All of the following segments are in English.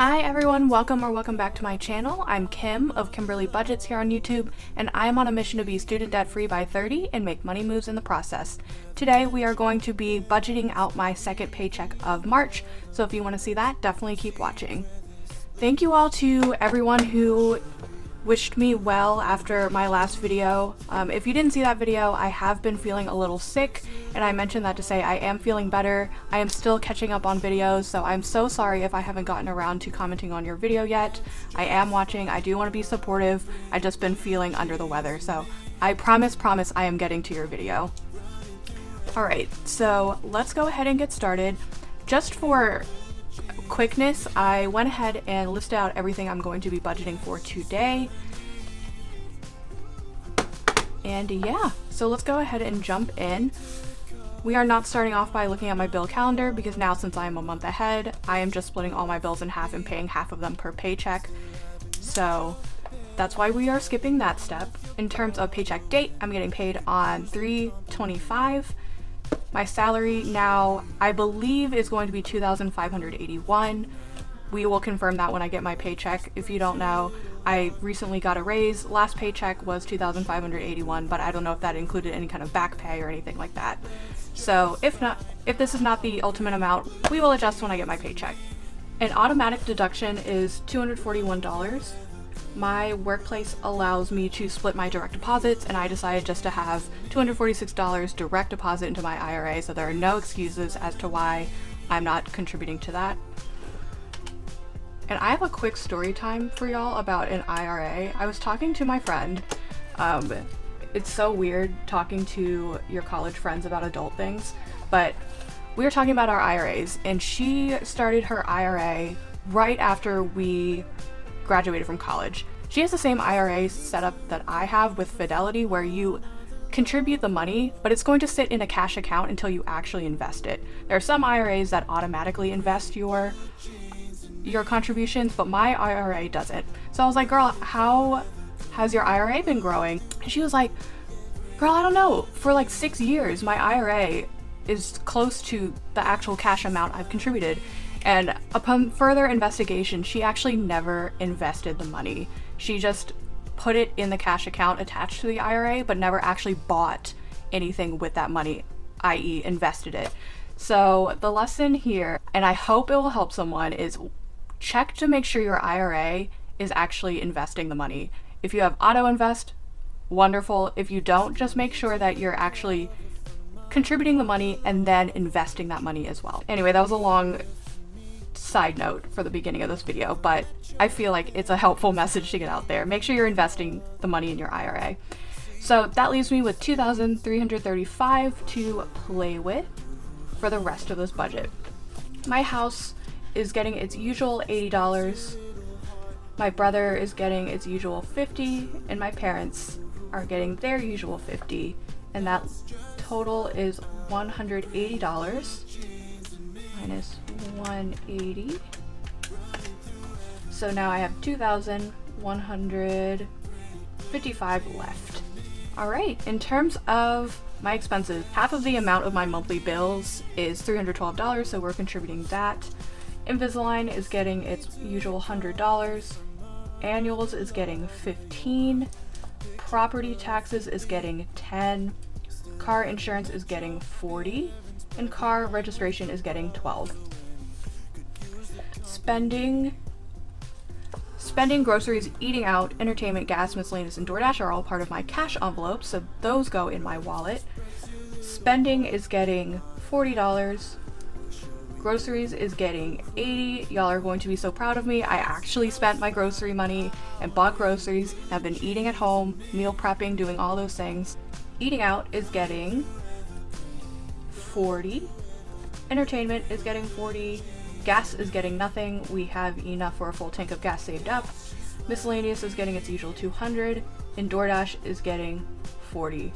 Hi everyone, welcome back to my channel. I'm Kim of Kimberly Budgets here on YouTube, and I'm on a mission to be student debt free by 30 and make money moves in the process. Today we are going to be budgeting out my second paycheck of March, so if you want to see that, definitely keep watching. Thank you all to everyone who wished me well after my last video. If you didn't see that video, I have been feeling a little sick, and I mentioned that to say I am feeling better. I am still catching up on videos, so I'm so sorry if I haven't gotten around to commenting on your video yet. I am watching, I do want to be supportive, I've just been feeling under the weather, so I promise I am getting to your video. Alright, so let's go ahead and get started. Just for quickness, I went ahead and listed out everything I'm going to be budgeting for today. And yeah, so let's go ahead and jump in. We are not starting off by looking at my bill calendar because now, since I am a month ahead, I am just splitting all my bills in half and paying half of them per paycheck. So that's why we are skipping that step. In terms of paycheck date, I'm getting paid on 3/25. My salary now, I believe, is going to be $2,581. We will confirm that when I get my paycheck. If you don't know, I recently got a raise. Last paycheck was $2,581, but I don't know if that included any kind of back pay or anything like that. So if this is not the ultimate amount, we will adjust when I get my paycheck. An automatic deduction is $241. My workplace allows me to split my direct deposits, and I decided just to have $246 direct deposit into my IRA, so there are no excuses as to why I'm not contributing to that. And I have a quick story time for y'all about an IRA. I was talking to my friend. It's so weird talking to your college friends about adult things, but we were talking about our IRAs, and she started her IRA right after we graduated from college. She has the same IRA setup that I have with Fidelity, where you contribute the money, but it's going to sit in a cash account until you actually invest it. There are some IRAs that automatically invest your contributions, but my IRA doesn't. So I was like, girl, how has your IRA been growing? And she was like, girl, I don't know. For like 6 years, my IRA is close to the actual cash amount I've contributed. And upon further investigation, she actually never invested the money. She just put it in the cash account attached to the IRA, but never actually bought anything with that money, i.e. invested it. So the lesson here, and I hope it will help someone, is check to make sure your IRA is actually investing the money. If you have auto invest, wonderful. If you don't, just make sure that you're actually contributing the money and then investing that money as well. Anyway, that was a long side note for the beginning of this video, but I feel like it's a helpful message to get out there. Make sure you're investing the money in your IRA. So that leaves me with $2,335 to play with for the rest of this budget. My house is getting its usual $80. My brother is getting its usual $50, and my parents are getting their usual $50, and that total is $180 minus 180. So now I have $2,155 left. Alright, in terms of my expenses, half of the amount of my monthly bills is $312, so we're contributing that. Invisalign is getting its usual $100. Annuals is getting $15. Property taxes is getting $10. Car insurance is getting $40. And car registration is getting $12. Spending, groceries, eating out, entertainment, gas, miscellaneous, and DoorDash are all part of my cash envelope, so those go in my wallet. Spending is getting $40. Groceries is getting $80. Y'all are going to be so proud of me. I actually spent my grocery money and bought groceries. I've been eating at home, meal prepping, doing all those things. Eating out is getting $40. Entertainment is getting $40. Gas is getting nothing. We have enough for a full tank of gas saved up. Miscellaneous is getting its usual $200. And DoorDash is getting $40.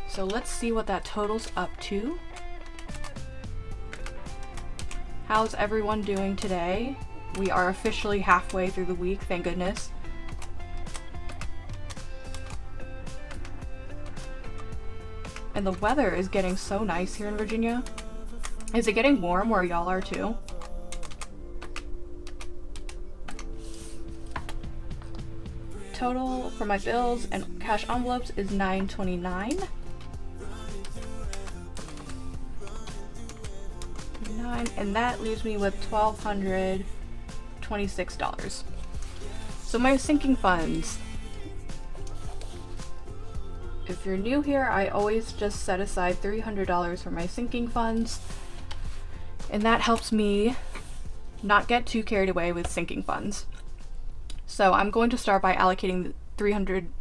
So let's see what that totals up to. How's everyone doing today? We are officially halfway through the week, thank goodness. And the weather is getting so nice here in Virginia. Is it getting warm where y'all are too? total for my bills and cash envelopes is $9.29. And that leaves me with $1,226. So my sinking funds. If you're new here, I always just set aside $300 for my sinking funds, and that helps me not get too carried away with sinking funds. So I'm going to start by allocating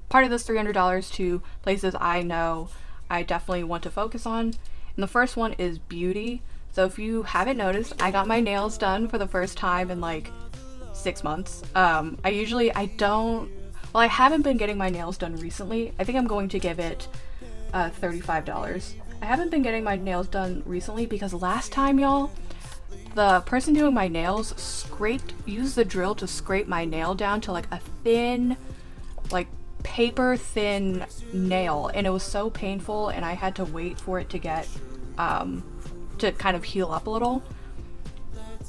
part of this $300 to places I know I definitely want to focus on. And the first one is beauty. So if you haven't noticed, I got my nails done for the first time in like 6 months. I haven't been getting my nails done recently. I think I'm going to give it $35. I haven't been getting my nails done recently because last time, y'all, the person doing my nails used the drill to scrape my nail down to like a thin, like paper thin nail, and it was so painful, and I had to wait for it to get to kind of heal up a little.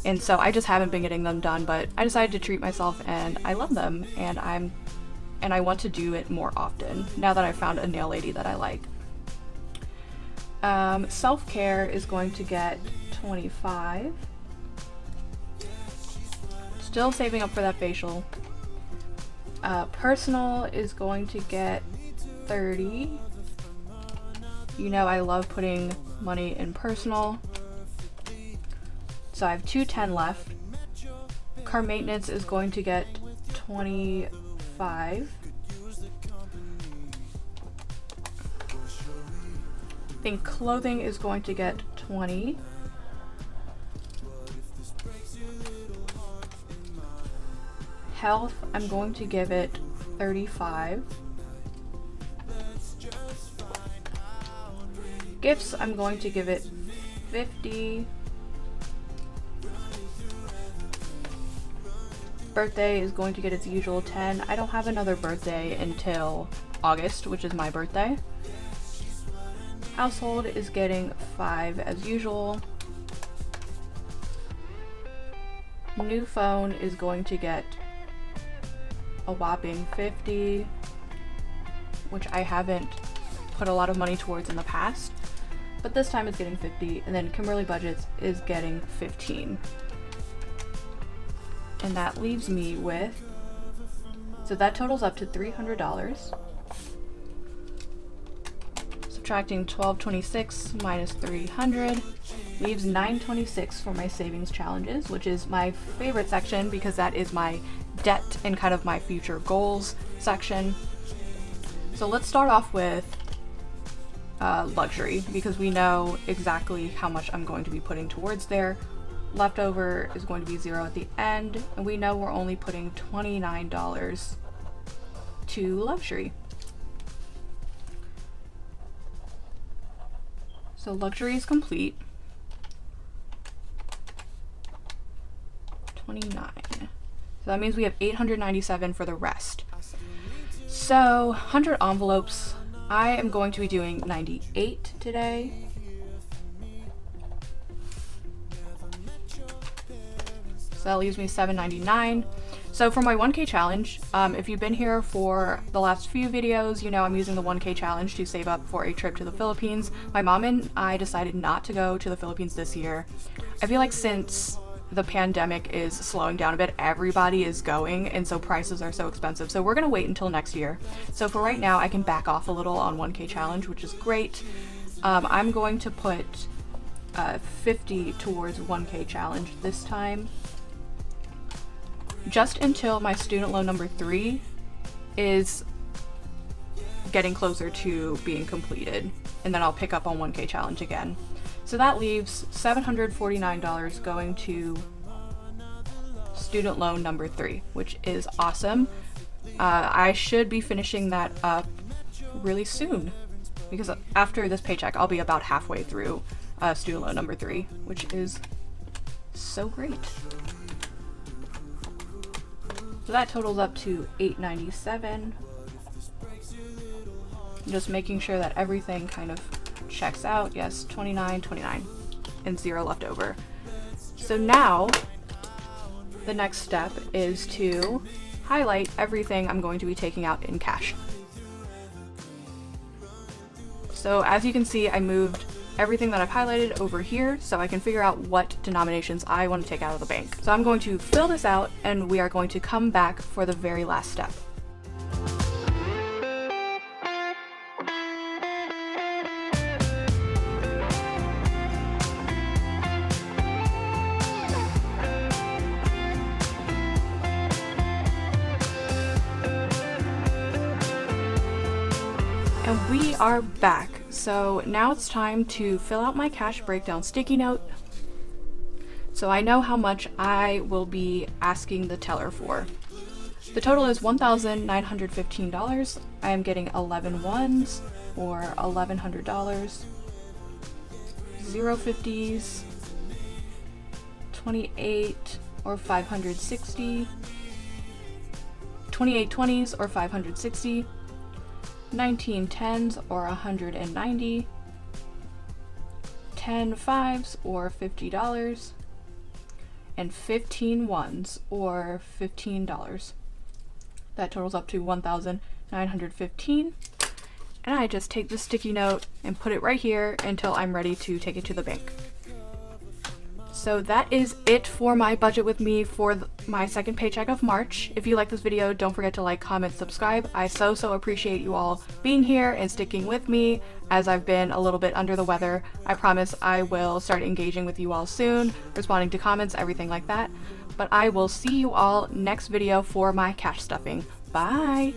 And so I just haven't been getting them done, but I decided to treat myself, and I love them, and I want to do it more often now that I found a nail lady that I like. Self-care is going to get $25. Still saving up for that facial. Personal is going to get $30. You know I love putting money in personal. So I have $210 left. Car maintenance is going to get $25. I think clothing is going to get $20. Health, I'm going to give it $35. Gifts, I'm going to give it $50. Birthday is going to get its usual $10. I don't have another birthday until August, which is my birthday. Household is getting $5 as usual. New phone is going to get a whopping $50, which I haven't put a lot of money towards in the past, but this time it's getting $50. And then Kimberly Budgets is getting $15. And that leaves me with, so that totals up to $300. Subtracting $1,226 minus $300 leaves $926 for my savings challenges, which is my favorite section because that is my debt and kind of my future goals section. So let's start off with luxury, because we know exactly how much I'm going to be putting towards there. Leftover is going to be $0 at the end, and we know we're only putting $29 to luxury. So luxury is complete. 29. So that means we have $897 for the rest. So 100 envelopes. I am going to be doing 98 today. So that leaves me $799. So for my 1K challenge, if you've been here for the last few videos, you know I'm using the 1K challenge to save up for a trip to the Philippines. My mom and I decided not to go to the Philippines this year. I feel like since the pandemic is slowing down a bit, everybody is going, and so prices are so expensive. So we're gonna wait until next year. So for right now, I can back off a little on 1K challenge, which is great. I'm going to put 50 towards 1K challenge this time, just until my student loan number 3 is getting closer to being completed, and then I'll pick up on 1K challenge again. So that leaves $749 going to student loan number 3, which is awesome. I should be finishing that up really soon, because after this paycheck I'll be about halfway through student loan number 3, which is so great. So that totals up to $897. Just making sure that everything kind of checks out. Yes, 29, 29, and 0 left over. So now the next step is to highlight everything I'm going to be taking out in cash. So as you can see, I moved everything that I've highlighted over here so I can figure out what denominations I want to take out of the bank. So I'm going to fill this out and we are going to come back for the very last step. And we are back. So now it's time to fill out my cash breakdown sticky note. So I know how much I will be asking the teller for. The total is $1,915. I am getting 11 ones or $1,100, 0 50s, 28 or 560, 28 20s or 560, 19 10s or 190, 10 5s or $50, and 15 ones or $15. That totals up to $1,915. And I just take the sticky note and put it right here until I'm ready to take it to the bank. So that is it for my budget with me for my second paycheck of March. If you like this video, don't forget to like, comment, subscribe. I so appreciate you all being here and sticking with me as I've been a little bit under the weather. I promise I will start engaging with you all soon, responding to comments, everything like that. But I will see you all next video for my cash stuffing. Bye!